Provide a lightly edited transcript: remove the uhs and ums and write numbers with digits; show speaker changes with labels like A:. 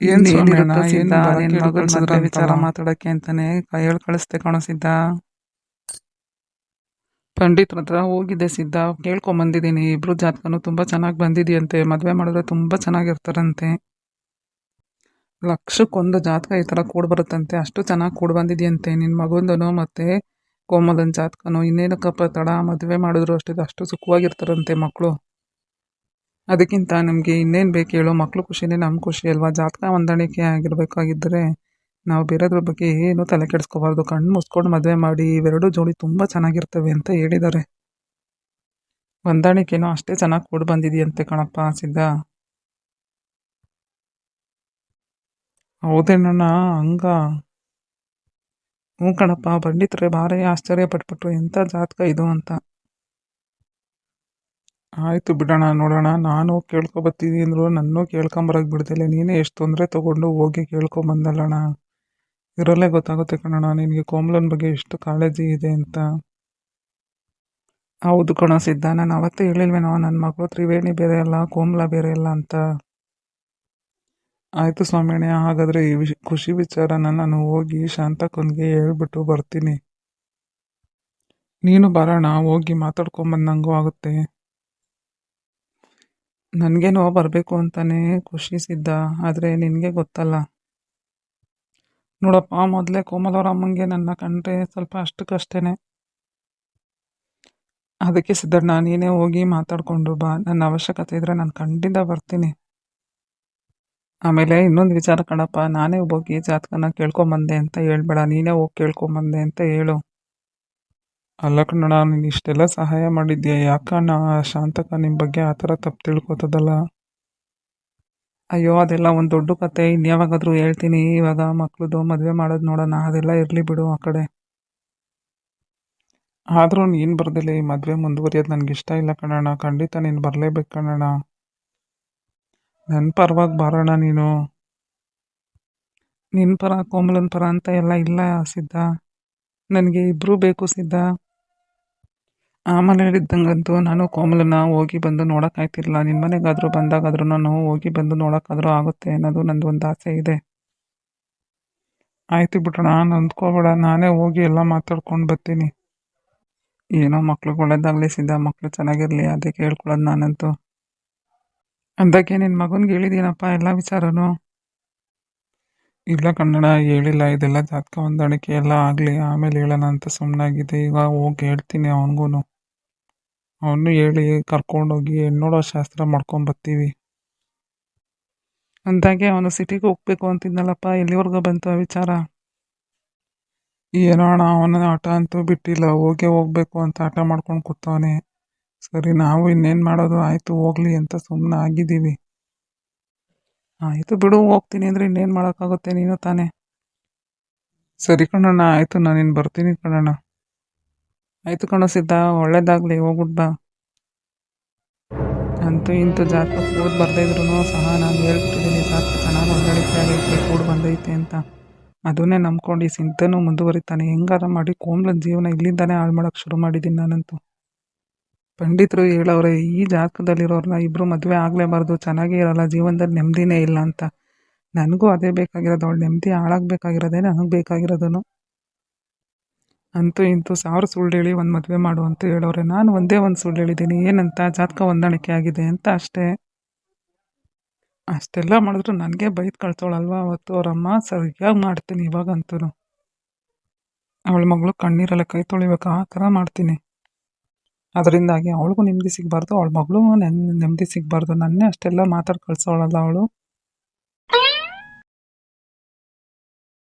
A: ಏನ್ ಸೌಮ್ಯಣ್ಣ,
B: ಇನ್ನೇನಿರುತ್ತ
A: ಏನ್
B: ಸಿದ್ಧ,
A: ಬರಕ್
B: ನಿನ್
A: ಹೇಳಿ
B: ಮಗನ್ ಮದ್ವೆ ವಿಚಾರ
A: ಕಳ್ಸಿದ್ರಂತಲ್ಲ?
B: ಮಾತಾಡಕ್ಕೆ ಅಂತಾನೆ ಹೇಳಿ ಕಳಿಸ್ದೆ ಕಣೋ ಸಿದ್ಧ.
A: ಪಂಡಿತ್ರ ಹತ್ರ ಹೋಗಿದ್ದೆ ಸಿದ್ಧ, ಕೇಳ್ಕೊಂಬಂದಿದ್ದೀನಿ. ಇಬ್ರು ಜಾತಕನು ತುಂಬಾ ಚೆನ್ನಾಗಿ ಬಂದಿದೆಯಂತೆ. ಮದ್ವೆ ಮಾಡಿದ್ರೆ ತುಂಬಾ ಚೆನ್ನಾಗಿರ್ತಾರಂತೆ. ಲಕ್ಷಕ್ಕೊಂದು ಜಾತಕ ಈ ತರ ಕೂಡ್ ಬರುತ್ತಂತೆ. ಅಷ್ಟು ಚೆನ್ನಾಗಿ ಕೂಡ್ ಬಂದಿದೆಯಂತೆ ನಿನ್ ಮಗಂದನು ಮತ್ತೆ ಕೋಮಲನ್ ಜಾತಕನು. ಇನ್ನೇನಕ್ಕಪ್ಪ ತಡ, ಮದ್ವೆ ಮಾಡಿದ್ರು ಅಷ್ಟು ಸುಖವಾಗಿರ್ತಾರಂತೆ ಮಕ್ಕಳು. ಅದಕ್ಕಿಂತ ನಮ್ಗೆ ಇನ್ನೇನ್ ಬೇಕು ಹೇಳು? ಮಕ್ಳು ಖುಷಿನೇ ನಮ್ ಖುಷಿ ಅಲ್ವಾ? ಜಾತಕ ಹೊಂದಾಣಿಕೆ ಆಗಿರ್ಬೇಕಾಗಿದ್ರೆ ನಾವು ಬೇರೆದ್ರ ಬಗ್ಗೆ ಏನು ತಲೆ ಕೆಡಿಸ್ಕೋಬಾರ್ದು. ಕಣ್ಣು ಮುಚ್ಕೊಂಡು ಮದುವೆ ಮಾಡಿ, ಇವೆರಡು ಜೋಡಿ ತುಂಬಾ ಚೆನ್ನಾಗಿರ್ತವೆ ಅಂತ ಹೇಳಿದ್ದಾರೆ. ಹೊಂದಾಣಿಕೆನೂ ಅಷ್ಟೇ ಚೆನ್ನಾಗಿ ಕೂಡ್ ಬಂದಿದೆಯಂತೆ ಕಣಪ್ಪ ಸಿದ್ಧ. ಹೌದೇನಣ್ಣ? ಹಂಗ? ಹ್ಞೂ ಕಣಪ್ಪ, ಪಂಡಿತ್ರೆ ಭಾರಿ ಆಶ್ಚರ್ಯ ಪಟ್ಬಿಟ್ರು, ಎಂಥ ಜಾತಕ ಇದು ಅಂತ. ಆಯ್ತು ಬಿಡೋಣ, ನೋಡೋಣ. ನಾನು ಕೇಳ್ಕೊಬತ್ತೀನಿ ಅಂದ್ರು ನನ್ನೂ ಕೇಳ್ಕೊಂಬರಕ್ ಬಿಡ್ದಿಲ್ಲ. ನೀನೇ ಎಷ್ಟು ತೊಂದರೆ ತಗೊಂಡು ಹೋಗಿ ಕೇಳ್ಕೊಂಬಂದಲ್ಲಣ್ಣ. ಇದರಲ್ಲೇ ಗೊತ್ತಾಗುತ್ತೆ ಕಣಣ್ಣ ನಿನಗೆ ಕೋಮಲನ್ ಬಗ್ಗೆ ಎಷ್ಟು ಕಾಳಜಿ ಇದೆ ಅಂತ. ಹೌದು ಕಣೋ ಸಿದ್ಧ, ನಾನು ಅವತ್ತೇ ಹೇಳಿಲ್ವೇನೋ ನನ್ನ ಮಗಳು ತ್ರಿವೇಣಿ ಬೇರೆ ಅಲ್ಲ, ಕೋಮಲ ಬೇರೆ ಅಲ್ಲ ಅಂತ. ಆಯ್ತು ಸ್ವಾಮಿಯಣ್ಣ, ಹಾಗಾದ್ರೆ ಈ ಖುಷಿ ವಿಚಾರನ ನಾನು ಹೋಗಿ ಶಾಂತಕ್ಕನ್ಗೆ ಹೇಳ್ಬಿಟ್ಟು ಬರ್ತೀನಿ. ನೀನು ಬರೋಣ, ಹೋಗಿ ಮಾತಾಡ್ಕೊಂಬಂದಂಗೂ ಆಗುತ್ತೆ. ನನಗೇನೋ ಬರಬೇಕು ಅಂತಾನೆ ಖುಷಿ ಸಿದ್ಧ, ಆದರೆ ನಿನಗೆ ಗೊತ್ತಲ್ಲ ನೋಡಪ್ಪ. ಮೊದಲೇ ಕೋಮಲವ್ರ ಅಮ್ಮಂಗೆ ನನ್ನ ಕಂಡ್ರೆ ಸ್ವಲ್ಪ ಅಷ್ಟಕ್ಕಷ್ಟೇನೆ. ಅದಕ್ಕೆ ಸಿದ್ಧಣ್ಣ, ನೀನೇ ಹೋಗಿ ಮಾತಾಡ್ಕೊಂಡು ಬಾ. ನನ್ನ ಅವಶ್ಯಕತೆ ಇದ್ರೆ ನಾನು ಖಂಡಿತ ಬರ್ತೀನಿ. ಆಮೇಲೆ ಇನ್ನೊಂದು ವಿಚಾರ ಕಣಪ್ಪ, ನಾನೇ ಹೋಗಿ ಜಾತಕನ ಕೇಳ್ಕೊಂಬಂದೆ ಅಂತ ಹೇಳ್ಬೇಡ, ನೀನೇ ಹೋಗಿ ಕೇಳ್ಕೊಂಬಂದೆ ಅಂತ ಹೇಳು. ಅಲ್ಲ ಕಣಣ್ಣ, ನೀನು ಇಷ್ಟೆಲ್ಲ ಸಹಾಯ ಮಾಡಿದ್ಯಾ, ಯಾಕಣ್ಣ ಶಾಂತಕ ನಿಮ್ಮ ಬಗ್ಗೆ ಆ ಥರ ತಪ್ಪು ತಿಳ್ಕೊತದಲ್ಲ? ಅಯ್ಯೋ, ಅದೆಲ್ಲ ಒಂದು ದೊಡ್ಡ ಕತೆ, ಇನ್ಯಾವಾಗಾದ್ರೂ ಹೇಳ್ತೀನಿ. ಇವಾಗ ಮಕ್ಳದು ಮದುವೆ ಮಾಡೋದು ನೋಡೋಣ, ಅದೆಲ್ಲ ಇರಲಿ ಬಿಡು ಆ ಕಡೆ. ಆದರೂ ನೀನು ಬರ್ದಿಲ್ಲ ಈ ಮದುವೆ ಮುಂದುವರಿಯೋದು ನನಗೆ ಇಷ್ಟ ಇಲ್ಲ ಕಣಣ್ಣ. ಖಂಡಿತ ನೀನು ಬರಲೇಬೇಕು ಕಣಣ್ಣ. ನನ್ನ ಪರವಾಗಿ ಬರೋಣ ನೀನು. ನಿನ್ನ ಪರ ಕೋಮಲನ ಪರ ಅಂತ ಎಲ್ಲ ಇಲ್ಲ ಸಿದ್ಧ, ನನಗೆ ಇಬ್ಬರೂ ಬೇಕು ಸಿದ್ಧ. ಆಮೇಲೆ ಹೇಳಿದ್ದಂಗಂತೂ ನಾನು ಕೋಮಲನ ಹೋಗಿ ಬಂದು ನೋಡೋಕ್ಕಾಯ್ತಿರಲಿಲ್ಲ. ನಿನ್ನ ಮನೆಗಾದರೂ ಬಂದಾಗಾದ್ರೂ ನಾನು ಹೋಗಿ ಬಂದು ನೋಡೋಕ್ಕಾದ್ರೂ ಆಗುತ್ತೆ ಅನ್ನೋದು ನಂದು ಒಂದು ಆಸೆ ಇದೆ. ಆಯ್ತು ಬಿಡೋಣ, ನೊಂದ್ಕೋಬೇಡ, ನಾನೇ ಹೋಗಿ ಎಲ್ಲ ಮಾತಾಡ್ಕೊಂಡು ಬರ್ತೀನಿ. ಏನೋ ಮಕ್ಳಿಗೆ ಒಳ್ಳೇದಾಗಲಿ ಸಿದ್ಧ, ಮಕ್ಕಳು ಚೆನ್ನಾಗಿರಲಿ, ಅದೇ ಕೇಳ್ಕೊಳ್ಳೋದು ನಾನಂತೂ. ಅಂದಾಗೆ ನಿನ್ನ ಮಗನಿಗೆ ಹೇಳಿದ್ದೀನಪ್ಪ ಎಲ್ಲ ವಿಚಾರನೂ? ಇಲ್ಲ ಕನ್ನಡ ಹೇಳಿಲ್ಲ. ಇದೆಲ್ಲ ಜಾತಕ ಹೊಂದಾಣಿಕೆ ಎಲ್ಲ ಆಗಲಿ ಆಮೇಲೆ ಹೇಳೋಣ ಅಂತ ಸುಮ್ಮನಾಗಿದೆ. ಈಗ ಹೋಗಿ ಹೇಳ್ತೀನಿ ಅವನಿಗೂ. ಅವನು ಹೇಳಿ ಕರ್ಕೊಂಡೋಗಿ ಹೆಣ್ಣೋಡೋ ಶಾಸ್ತ್ರ ಮಾಡ್ಕೊಂಬರ್ತೀವಿ. ಅಂದಾಗೆ ಅವನು ಸಿಟಿಗೆ ಹೋಗ್ಬೇಕು ಅಂತಿದ್ನಲ್ಲಪ್ಪ, ಎಲ್ಲಿವರೆಗೂ ಬಂತು ಆ ವಿಚಾರ? ಏನೋ ಅಣ್ಣ, ಅವನ ಆಟ ಅಂತೂ ಬಿಟ್ಟಿಲ್ಲ, ಹೋಗ್ಬೇಕು ಅಂತ ಆಟ ಮಾಡ್ಕೊಂಡು ಕೂತವನೆ. ಸರಿ, ನಾವು ಇನ್ನೇನು ಮಾಡೋದು, ಆಯಿತು ಹೋಗ್ಲಿ ಅಂತ ಸುಮ್ಮನೆ ಆಗಿದ್ದೀವಿ. ಆಯಿತು ಬಿಡು, ಹೋಗ್ತೀನಿ ಅಂದರೆ ಇನ್ನೇನು ಮಾಡೋಕ್ಕಾಗುತ್ತೆ, ನೀನು ತಾನೇ. ಸರಿ ಕಣಣ್ಣ, ಆಯಿತು, ನಾನು ಇನ್ನು ಬರ್ತೀನಿ ಕಣಣ್ಣ. ಆಯಿತು ಕಣ ಸಿದ್ಧ, ಒಳ್ಳೇದಾಗಲಿ, ಹೋಗ್ಬಿಟ್ಟು ಬಾ. ಅಂತೂ ಇಂತೂ ಜಾತಕ ಕೂಡ್ ಬರ್ದೇ ಇದ್ರು ಸಹ ನಾನು ಹೇಳ್ಬಿಟ್ಟಿದ್ದೀನಿ, ಜಾತಕ ಚೆನ್ನಾಗಿ ಹೊಂದಾಣಿಕೆ ಆಗೈತೆ, ಕೂಡ್ ಬಂದೈತೆ ಅಂತ. ಅದನ್ನೇ ನಂಬ್ಕೊಂಡು ಈ ಸಿದ್ಧನೂ ಮುಂದುವರಿತಾನೆ. ಹೆಂಗಾರ ಮಾಡಿ ಕೋಮಲನ ಜೀವನ ಇಲ್ಲಿಂದಾನೇ ಹಾಳು ಮಾಡೋಕ್ಕೆ ಶುರು ಮಾಡಿದ್ದೀನಿ ನಾನಂತೂ. ಪಂಡಿತರು ಹೇಳವ್ರೆ, ಈ ಜಾತಕದಲ್ಲಿರೋರ್ನ ಇಬ್ಬರು ಮದುವೆ ಆಗಲೇಬಾರ್ದು, ಚೆನ್ನಾಗೇ ಇರಲ್ಲ, ಜೀವನದಲ್ಲಿ ನೆಮ್ಮದಿನೇ ಇಲ್ಲ ಅಂತ. ನನಗೂ ಅದೇ ಬೇಕಾಗಿರೋದು, ಅವಳು ನೆಮ್ಮದಿ ಹಾಳಾಗಬೇಕಾಗಿರೋದೇ ನನಗೆ ಬೇಕಾಗಿರೋದನು. ಅಂತೂ ಇಂತೂ 1000 ಸುಳ್ಳು ಹೇಳಿ ಒಂದು ಮದುವೆ ಮಾಡು ಅಂತ ಹೇಳೋರೆ. ನಾನು ಒಂದೇ ಒಂದು ಸುಳ್ಳು ಹೇಳಿದ್ದೀನಿ, ಏನಂತ? ಜಾತಕ ಹೊಂದಾಣಿಕೆ ಆಗಿದೆ ಅಂತ ಅಷ್ಟೇ. ಅಷ್ಟೆಲ್ಲ ಮಾಡಿದ್ರು ನನಗೆ ಬೈದು ಕಳ್ಸೋಳಲ್ವಾ ಅವತ್ತು ಅವರಮ್ಮ. ಸರಿಯಾಗಿ ಮಾಡ್ತೀನಿ ಇವಾಗಂತೂ. ಅವಳ ಮಗಳು ಕಣ್ಣೀರಲ್ಲ ಕೈ ತೊಳಿಬೇಕು, ಆ ಥರ ಮಾಡ್ತೀನಿ. ಅದರಿಂದಾಗಿ ಅವಳಿಗೂ ನೆಮ್ಮದಿ ಸಿಗಬಾರ್ದು, ಅವಳ ಮಗಳು ನೆಮ್ಮದಿ ಸಿಗಬಾರ್ದು. ನನ್ನೇ ಅಷ್ಟೆಲ್ಲ ಮಾತಾಡಿ ಕಳ್ಸೋಳಲ್ಲ ಅವಳು.